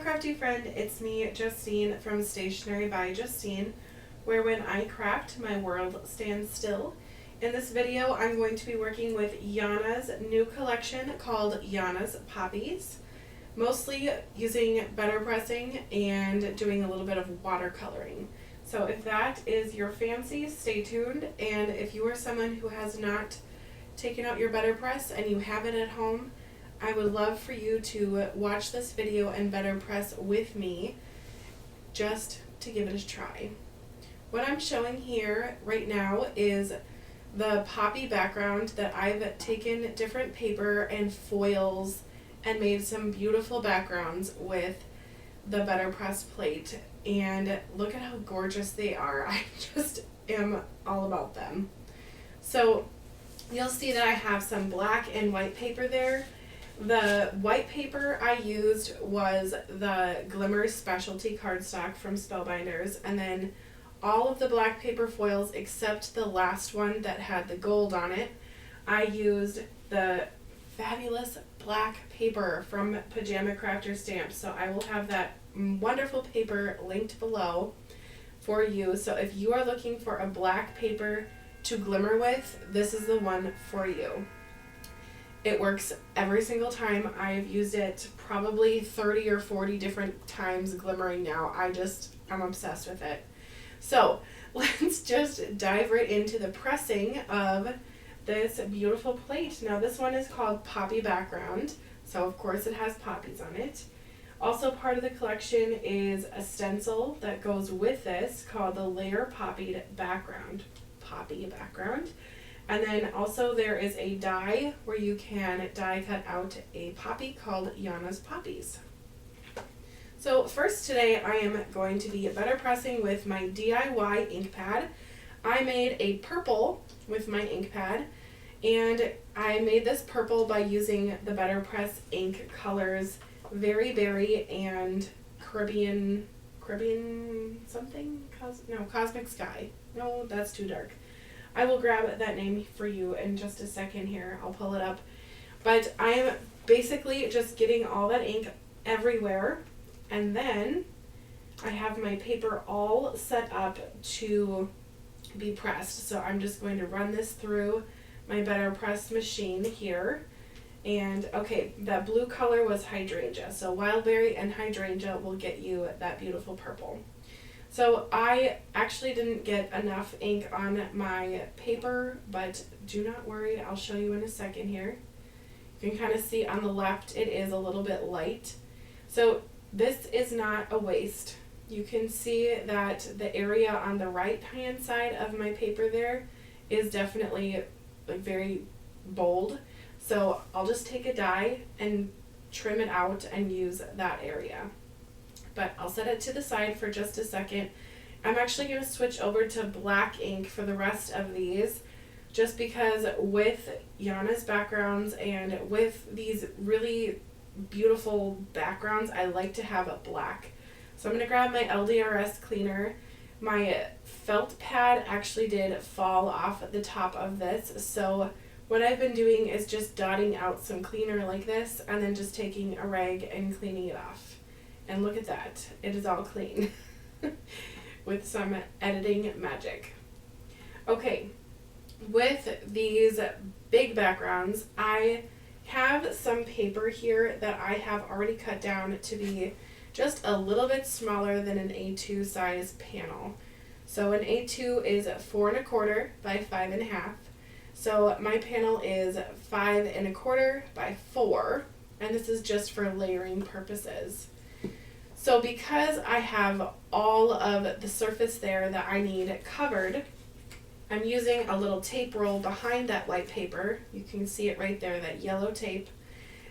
crafty friend, it's me, Justine, from Stationery by Justine, where when I craft, my world stands still. In this video, I'm going to be working with Yana's new collection called Yana's Poppies, mostly using BetterPressing and doing a little bit of watercoloring. So if that is your fancy, stay tuned, and if you are someone who has not taken out your BetterPress and you have it at home, I would love for you to watch this video and BetterPress with me just to give it a try. What I'm showing here right now is the poppy background that I've taken different paper and foils and made some beautiful backgrounds with the BetterPress plate. And look at how gorgeous they are. I just am all about them. So you'll see that I have some black and white paper there. The white paper I used was the Glimmer Specialty cardstock from Spellbinders, and then all of the black paper foils except the last one that had the gold on it, I used the fabulous black paper from Pajama Crafter Stamps. So I will have that wonderful paper linked below for you. So if you are looking for a black paper to glimmer with, this is the one for you. It works every single time. I've used it probably 30 or 40 different times glimmering now. I'm obsessed with it. So let's just dive right into the pressing of this beautiful plate. Now this one is called Poppy Background, so of course it has poppies on it. Also part of the collection is a stencil that goes with this called the Layer Poppy Background. And then also there is a die where you can die cut out a poppy called Yana's Poppies. So first today I am going to be BetterPressing with my DIY ink pad. I made a purple with my ink pad, and I made this purple by using the BetterPress ink colors Very Berry and Caribbean something? Cosmic Sky. No, that's too dark. I will grab that name for you in just a second here. I'll pull it up. But I am basically just getting all that ink everywhere, and then I have my paper all set up to be pressed. So I'm just going to run this through my BetterPress machine here. And okay, that blue color was hydrangea. So wildberry and hydrangea will get you that beautiful purple. So I actually didn't get enough ink on my paper, but do not worry, I'll show you in a second here. You can kind of see on the left it is a little bit light. So this is not a waste. You can see that the area on the right hand side of my paper there is definitely like very bold. So I'll just take a die and trim it out and use that area. But I'll set it to the side for just a second. I'm actually going to switch over to black ink for the rest of these, just because with Yana's backgrounds and with these really beautiful backgrounds, I like to have it black. So I'm going to grab my LDRS cleaner. My felt pad actually did fall off at the top of this, so what I've been doing is just dotting out some cleaner like this and then just taking a rag and cleaning it off. And look at that, it is all clean with some editing magic. Okay, with these big backgrounds, I have some paper here that I have already cut down to be just a little bit smaller than an A2 size panel. So an A2 is 4 1/4 by 5 1/2. So my panel is 5 1/4 by 4, and this is just for layering purposes. So because I have all of the surface there that I need covered, I'm using a little tape roll behind that white paper. You can see it right there, that yellow tape,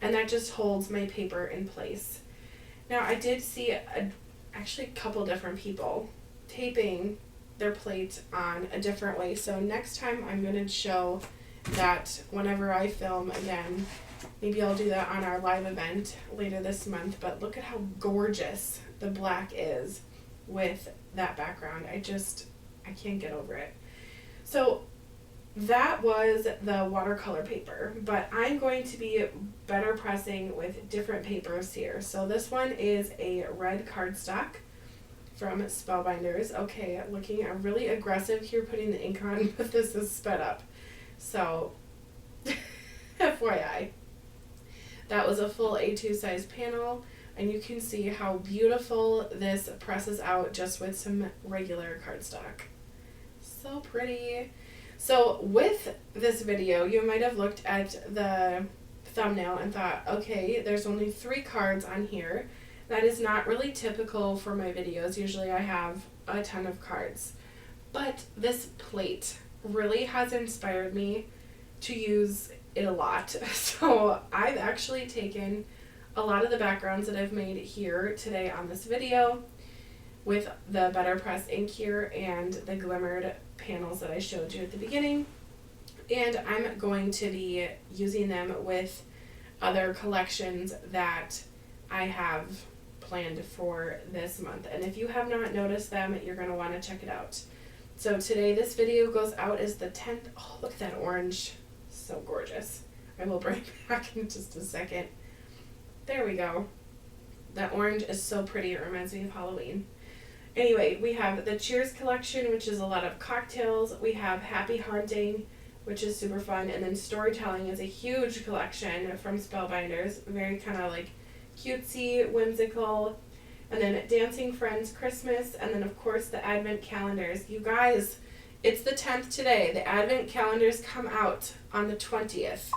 and that just holds my paper in place. Now I did see actually a couple different people taping their plate on a different way. So next time I'm going to show that whenever I film again. Maybe I'll do that on our live event later this month, but look at how gorgeous the black is with that background. I can't get over it. So that was the watercolor paper, but I'm going to be better pressing with different papers here. So this one is a red cardstock from Spellbinders. Okay, looking really aggressive here putting the ink on, but this is sped up. So, FYI. That was a full A2 size panel, and you can see how beautiful this presses out just with some regular cardstock. So pretty. So with this video, you might have looked at the thumbnail and thought, okay, there's only 3 cards on here. That is not really typical for my videos. Usually I have a ton of cards. But this plate really has inspired me to use it a lot. So I've actually taken a lot of the backgrounds that I've made here today on this video with the BetterPress ink here and the glimmered panels that I showed you at the beginning, and I'm going to be using them with other collections that I have planned for this month. And if you have not noticed them, you're going to want to check it out. So today this video goes out as the 10th. Oh, look at that orange. So gorgeous. I will bring it back in just a second. There we go. That orange is so pretty. It reminds me of Halloween. Anyway, we have the Cheers collection, which is a lot of cocktails. We have Happy Haunting, which is super fun. And then Storytelling is a huge collection from Spellbinders. Very kind of like cutesy, whimsical. And then Dancing Friends Christmas. And then, of course, the Advent calendars. You guys, it's the 10th today. The Advent calendars come out on the 20th.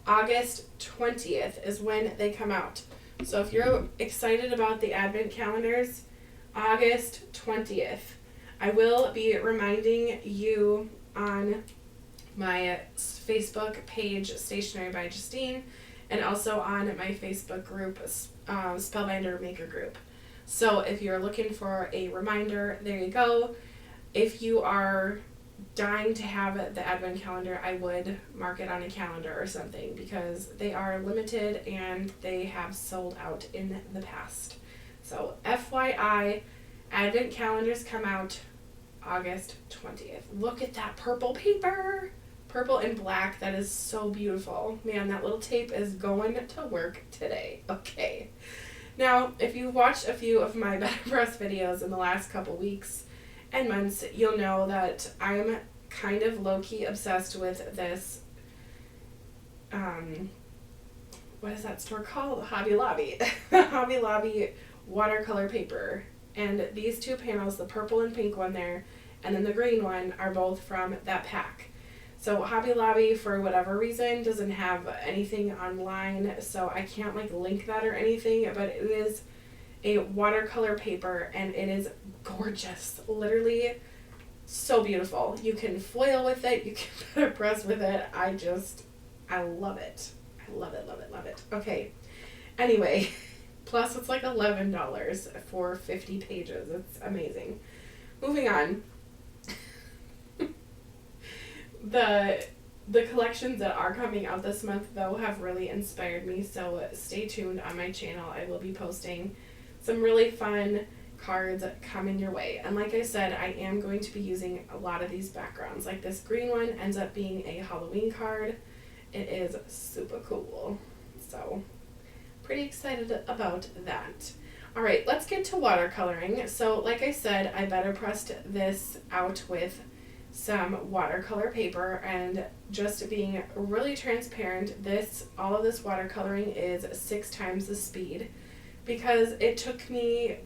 August 20th is when they come out. So if you're excited about the Advent calendars, August 20th. I will be reminding you on my Facebook page, Stationery by Justine, and also on my Facebook group, Spellbinder Maker Group. So if you're looking for a reminder, there you go. If you are dying to have the Advent calendar, I would mark it on a calendar or something because they are limited and they have sold out in the past. So FYI, Advent calendars come out August 20th. Look at that purple paper. Purple and black. That is so beautiful. Man, that little tape is going to work today. Okay. Now, if you've watched a few of my BetterPress videos in the last couple weeks and months, you'll know that I'm kind of low-key obsessed with this, what is that store called? Hobby Lobby. Hobby Lobby watercolor paper. And these 2 panels, the purple and pink one there, and then the green one, are both from that pack. So Hobby Lobby, for whatever reason, doesn't have anything online, so I can't like link that or anything, but it is a watercolor paper and it is gorgeous. Literally so beautiful. You can foil with it, you can BetterPress with it. I love it. I love it, love it, love it. Okay. Anyway, plus it's like $11 for 50 pages. It's amazing. Moving on. The collections that are coming out this month, though, have really inspired me, so stay tuned on my channel. I will be posting some really fun cards coming your way. And like I said, I am going to be using a lot of these backgrounds. Like this green one ends up being a Halloween card. It is super cool. So, pretty excited about that. Alright, let's get to watercoloring. So, like I said, I BetterPressed this out with some watercolor paper, and just being really transparent, all of this watercoloring is 6 times the speed because it took me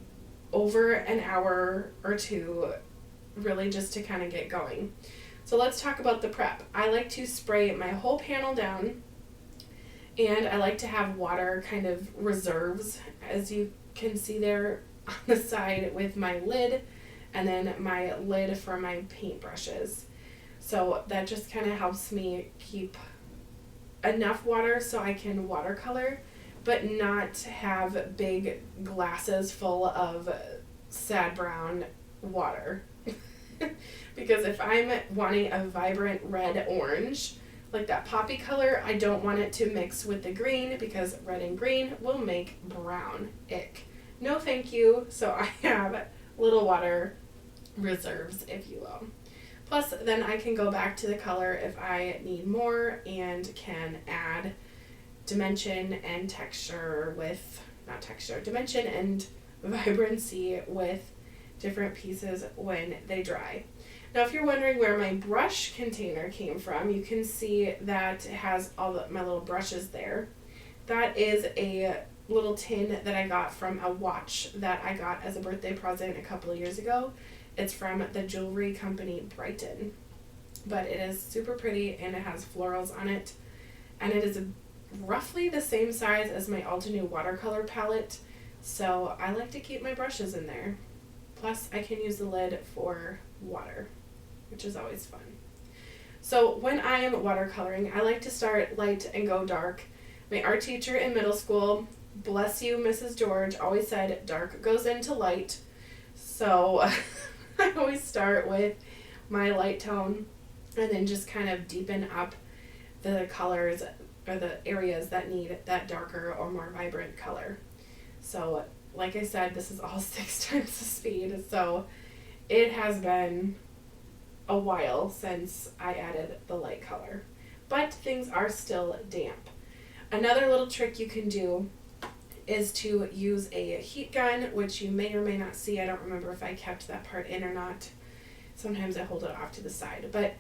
over an hour or 2 really just to kind of get going. So let's talk about the prep. I like to spray my whole panel down, and I like to have water kind of reserves, as you can see there on the side with my lid, and then my lid for my paint brushes. So that just kind of helps me keep enough water so I can watercolor, but not have big glasses full of sad brown water. Because if I'm wanting a vibrant red orange, like that poppy color, I don't want it to mix with the green because red and green will make brown. Ick. No thank you. So I have little water reserves, if you will. Plus, then I can go back to the color if I need more and can add dimension and texture with, not texture, dimension and vibrancy with different pieces when they dry. Now, if you're wondering where my brush container came from, you can see that it has all my little brushes there. That is a little tin that I got from a watch that I got as a birthday present a couple of years ago. It's from the jewelry company Brighton, but it is super pretty and it has florals on it, and it is roughly the same size as my Altenew watercolor palette, so I like to keep my brushes in there. Plus, I can use the lid for water, which is always fun. So when I am watercoloring, I like to start light and go dark. My art teacher in middle school, bless you, Mrs. George, always said dark goes into light. So I always start with my light tone and then just kind of deepen up the colors or the areas that need that darker or more vibrant color. So like I said, this is all 6 times the speed, so it has been a while since I added the light color, but things are still damp. Another little trick you can do is to use a heat gun, which you may or may not see. I don't remember if I kept that part in or not. Sometimes I hold it off to the side, but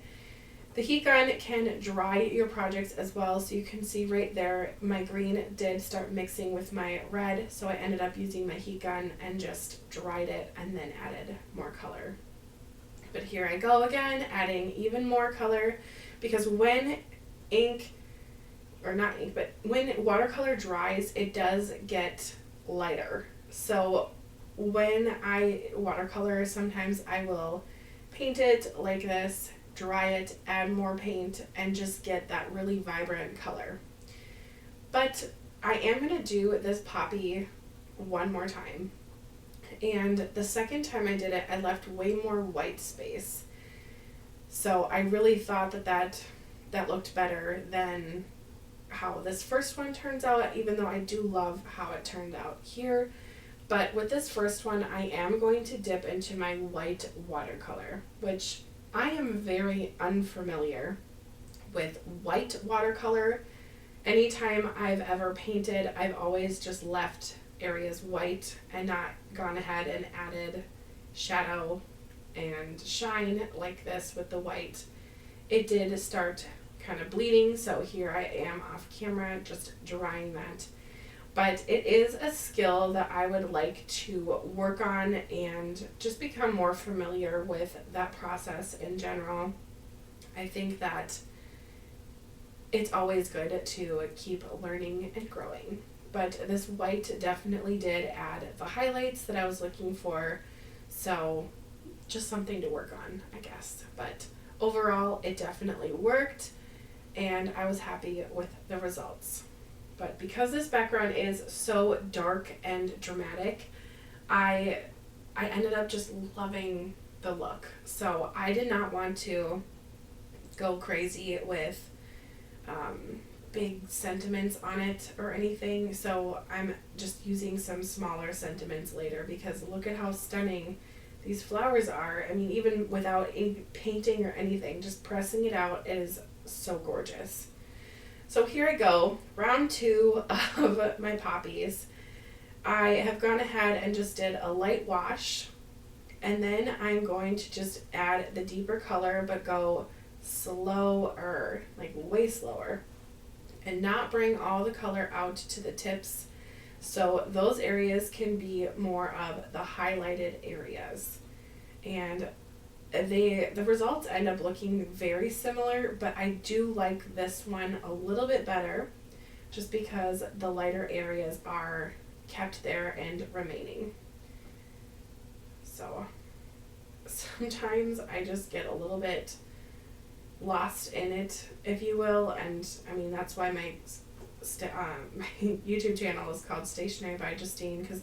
the heat gun can dry your projects as well. So you can see right there, my green did start mixing with my red, so I ended up using my heat gun and just dried it and then added more color. But here I go again, adding even more color, because when when watercolor dries, it does get lighter. So when I watercolor, sometimes I will paint it like this, dry it, add more paint, and just get that really vibrant color. But I am going to do this poppy one more time. And the second time I did it, I left way more white space. So I really thought that looked better than how this first one turns out, even though I do love how it turned out here. But with this first one, I am going to dip into my white watercolor, which I am very unfamiliar with white watercolor. Anytime I've ever painted, I've always just left areas white and not gone ahead and added shadow and shine like this with the white. It did start kind of bleeding, so here I am off camera just drying that. But it is a skill that I would like to work on and just become more familiar with that process in general. I think that it's always good to keep learning and growing. But this white definitely did add the highlights that I was looking for, so just something to work on, I guess. But overall, it definitely worked, and I was happy with the results. But because this background is so dark and dramatic, I ended up just loving the look. So I did not want to go crazy with big sentiments on it or anything. So I'm just using some smaller sentiments later, because look at how stunning these flowers are. I mean, even without any painting or anything, just pressing it out is so gorgeous. So here I go, round 2 of my poppies. I have gone ahead and just did a light wash, and then I'm going to just add the deeper color, but go slower, like way slower, and not bring all the color out to the tips. So those areas can be more of the highlighted areas. And the results end up looking very similar, but I do like this one a little bit better just because the lighter areas are kept there and remaining. So sometimes I just get a little bit lost in it, if you will, and I mean that's why my YouTube channel is called Stationery by Justine, because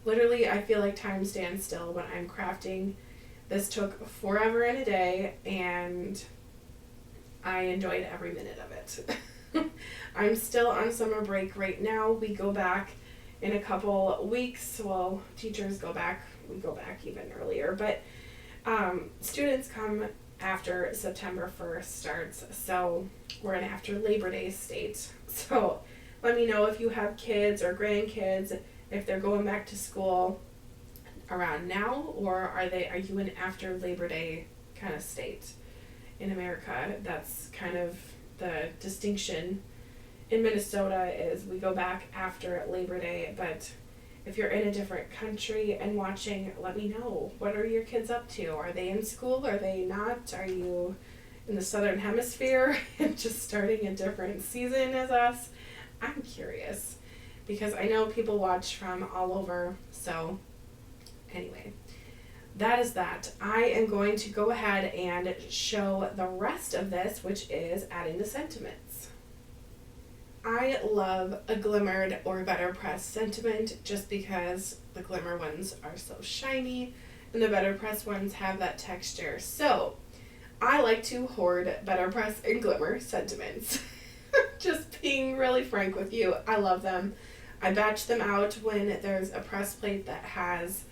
literally I feel like time stands still when I'm crafting. This took forever and a day, and I enjoyed every minute of it. I'm still on summer break right now. We go back in a couple weeks. Well, teachers go back. We go back even earlier. But students come after September 1st starts. So we're in after Labor Day state. So let me know if you have kids or grandkids, if they're going back to school around now, or are you in after Labor Day kind of state in America. That's kind of the distinction in Minnesota, is we go back after Labor Day. But if you're in a different country and watching, let me know. What are your kids up to? Are they in school? Are they not? Are you in the Southern Hemisphere and just starting a different season as us? I'm curious because I know people watch from all over. So anyway, that is that. I am going to go ahead and show the rest of this, which is adding the sentiments. I love a glimmered or BetterPress sentiment just because the glimmer ones are so shiny and the BetterPress ones have that texture. So I like to hoard BetterPress and glimmer sentiments. Just being really frank with you, I love them. I batch them out when there's a press plate that has,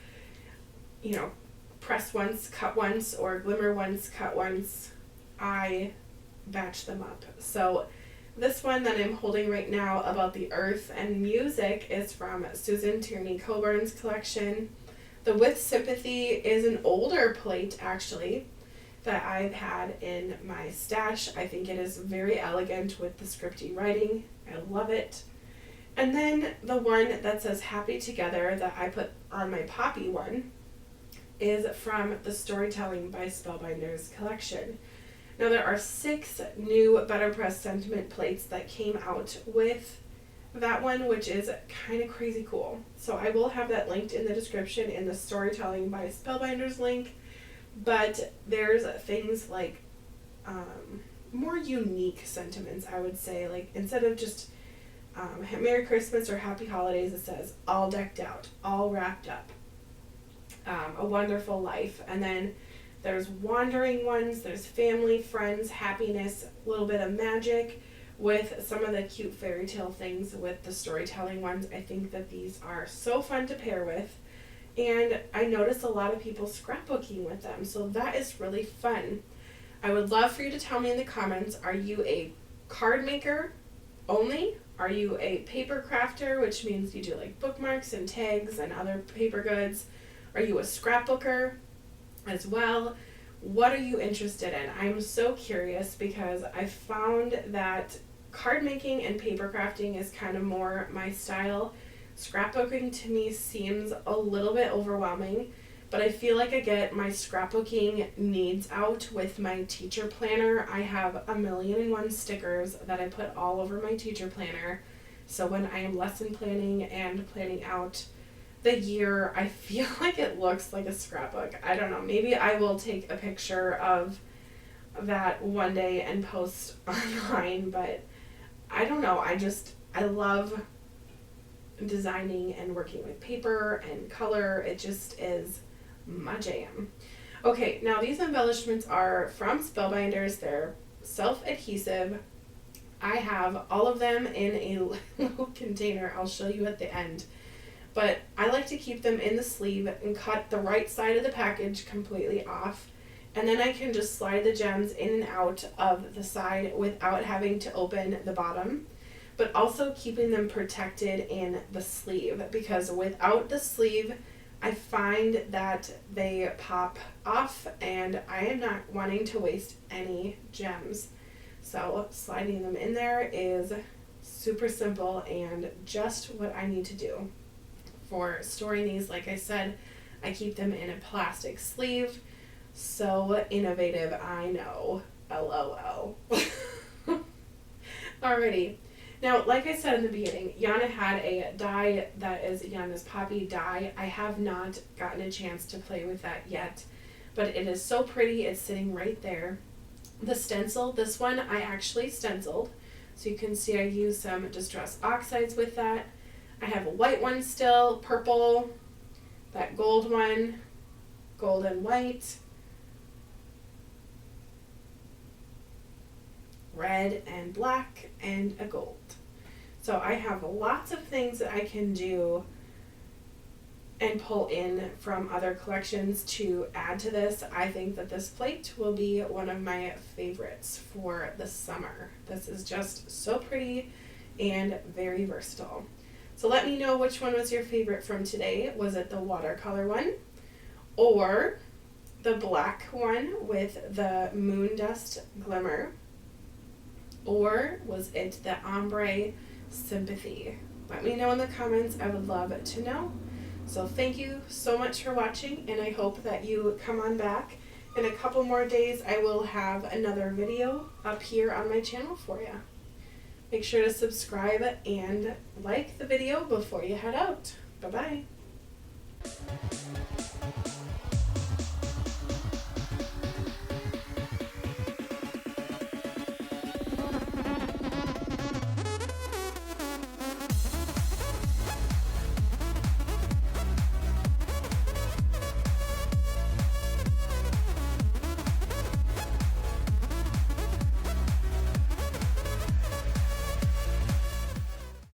press once, cut once, or glimmer once, cut once. I batch them up. So this one that I'm holding right now, About the Earth and Music, is from Susan Tierney Coburn's collection. The With Sympathy is an older plate, actually, that I've had in my stash. I think it is very elegant with the scripty writing. I love it. And then the one that says Happy Together that I put on my Poppy one is from the Storytelling by Spellbinders collection. Now there are 6 new BetterPress sentiment plates that came out with that one, which is kind of crazy cool. So I will have that linked in the description in the Storytelling by Spellbinders link. But there's things like more unique sentiments, I would say. Like instead of just Merry Christmas or Happy Holidays, it says all decked out, all wrapped up, a wonderful life. And then there's wandering ones, there's family, friends, happiness, a little bit of magic with some of the cute fairy tale things with the storytelling ones. I think that these are so fun to pair with. And I notice a lot of people scrapbooking with them, so that is really fun. I would love for you to tell me in the comments, are you a card maker only? Are you a paper crafter, which means you do like bookmarks and tags and other paper goods? Are you a scrapbooker as well? What are you interested in? I'm so curious because I found that card making and paper crafting is kind of more my style. Scrapbooking to me seems a little bit overwhelming, but I feel like I get my scrapbooking needs out with my teacher planner. I have 1,000,001 stickers that I put all over my teacher planner. So when I am lesson planning and planning out the year, I feel like it looks like a scrapbook. I don't know. Maybe I will take a picture of that one day and post online, but I don't know. I love designing and working with paper and color. It just is my jam. Okay, now these embellishments are from Spellbinders. They're self-adhesive. I have all of them in a little container. I'll show you at the end. But I like to keep them in the sleeve and cut the right side of the package completely off. And then I can just slide the gems in and out of the side without having to open the bottom, but also keeping them protected in the sleeve, because without the sleeve, I find that they pop off and I am not wanting to waste any gems. So sliding them in there is super simple and just what I need to do. For storing these, like I said, I keep them in a plastic sleeve. So innovative, I know. LOL. Alrighty. Now, like I said in the beginning, Yana had a die that is Yana's Poppy die. I have not gotten a chance to play with that yet, but it is so pretty. It's sitting right there. The stencil, this one I actually stenciled. So you can see I used some Distress Oxides with that. I have a white one still, purple, that gold one, gold and white, red and black, and a gold. So I have lots of things that I can do and pull in from other collections to add to this. I think that this plate will be one of my favorites for the summer. This is just so pretty and very versatile. So let me know which one was your favorite from today. Was it the watercolor one, or the black one with the moon dust glimmer, or was it the ombre sympathy? Let me know in the comments. I would love to know. So thank you so much for watching, and I hope that you come on back. In a couple more days, I will have another video up here on my channel for you. Make sure to subscribe and like the video before you head out. Bye-bye.